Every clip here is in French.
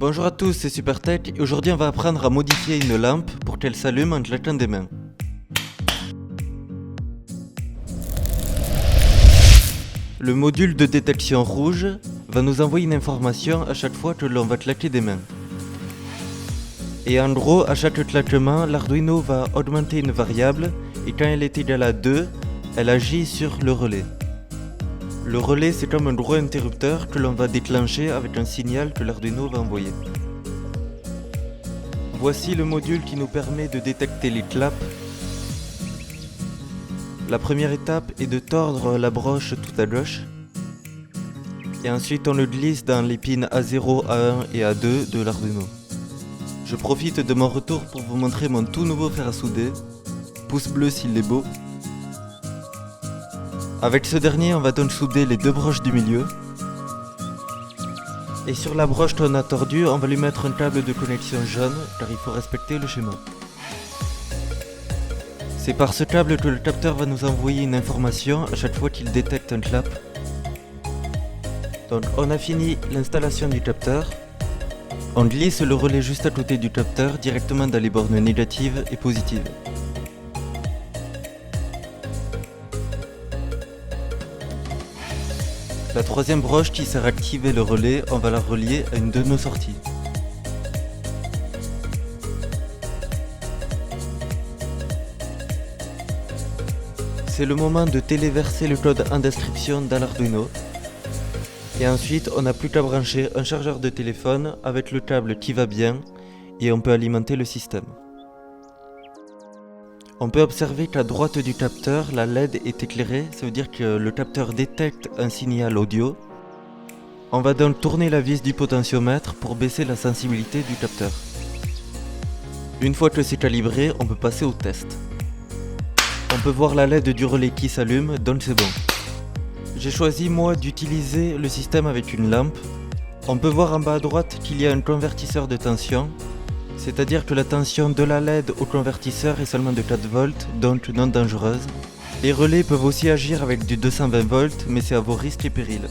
Bonjour à tous, c'est SuperTech et aujourd'hui on va apprendre à modifier une lampe pour qu'elle s'allume en claquant des mains. Le module de détection rouge va nous envoyer une information à chaque fois que l'on va claquer des mains. Et en gros, à chaque claquement, l'Arduino va augmenter une variable et quand elle est égale à 2, elle agit sur le relais. Le relais, c'est comme un gros interrupteur que l'on va déclencher avec un signal que l'Arduino va envoyer. Voici le module qui nous permet de détecter les claps. La première étape est de tordre la broche tout à gauche. Et ensuite on le glisse dans les pins A0, A1 et A2 de l'Arduino. Je profite de mon retour pour vous montrer mon tout nouveau fer à souder. Pouce bleu s'il est beau. Avec ce dernier, on va donc souder les deux broches du milieu. Et sur la broche qu'on a tordue, on va lui mettre un câble de connexion jaune, car il faut respecter le schéma. C'est par ce câble que le capteur va nous envoyer une information à chaque fois qu'il détecte un clap. Donc on a fini l'installation du capteur. On glisse le relais juste à côté du capteur, directement dans les bornes négatives et positives. La troisième broche qui sert à activer le relais, on va la relier à une de nos sorties. C'est le moment de téléverser le code en description dans l'Arduino. Et ensuite, on n'a plus qu'à brancher un chargeur de téléphone avec le câble qui va bien et on peut alimenter le système. On peut observer qu'à droite du capteur, la LED est éclairée, ça veut dire que le capteur détecte un signal audio. On va donc tourner la vis du potentiomètre pour baisser la sensibilité du capteur. Une fois que c'est calibré, on peut passer au test. On peut voir la LED du relais qui s'allume, donc c'est bon. J'ai choisi moi d'utiliser le système avec une lampe. On peut voir en bas à droite qu'il y a un convertisseur de tension. C'est-à-dire que la tension de la LED au convertisseur est seulement de 4 volts, donc non dangereuse. Les relais peuvent aussi agir avec du 220 volts, mais c'est à vos risques et périls.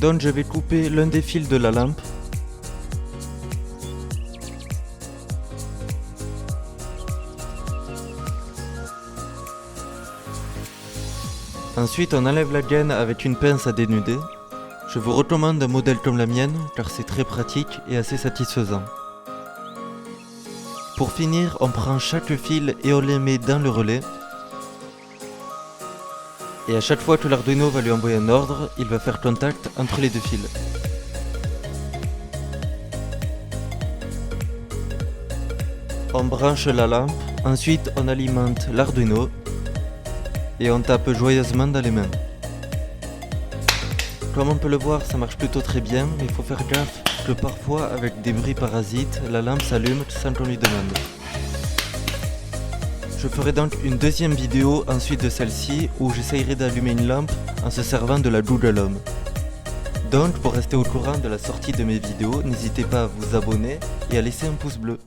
Donc je vais couper l'un des fils de la lampe. Ensuite on enlève la gaine avec une pince à dénuder. Je vous recommande un modèle comme la mienne car c'est très pratique et assez satisfaisant. Pour finir, on prend chaque fil et on les met dans le relais. Et à chaque fois que l'Arduino va lui envoyer un ordre, il va faire contact entre les deux fils. On branche la lampe, ensuite on alimente l'Arduino et on tape joyeusement dans les mains. Comme on peut le voir, ça marche plutôt très bien, mais il faut faire gaffe que parfois, avec des bruits parasites, la lampe s'allume sans qu'on lui demande. Je ferai donc une deuxième vidéo ensuite de celle-ci où j'essayerai d'allumer une lampe en se servant de la Google Home. Donc, pour rester au courant de la sortie de mes vidéos, n'hésitez pas à vous abonner et à laisser un pouce bleu.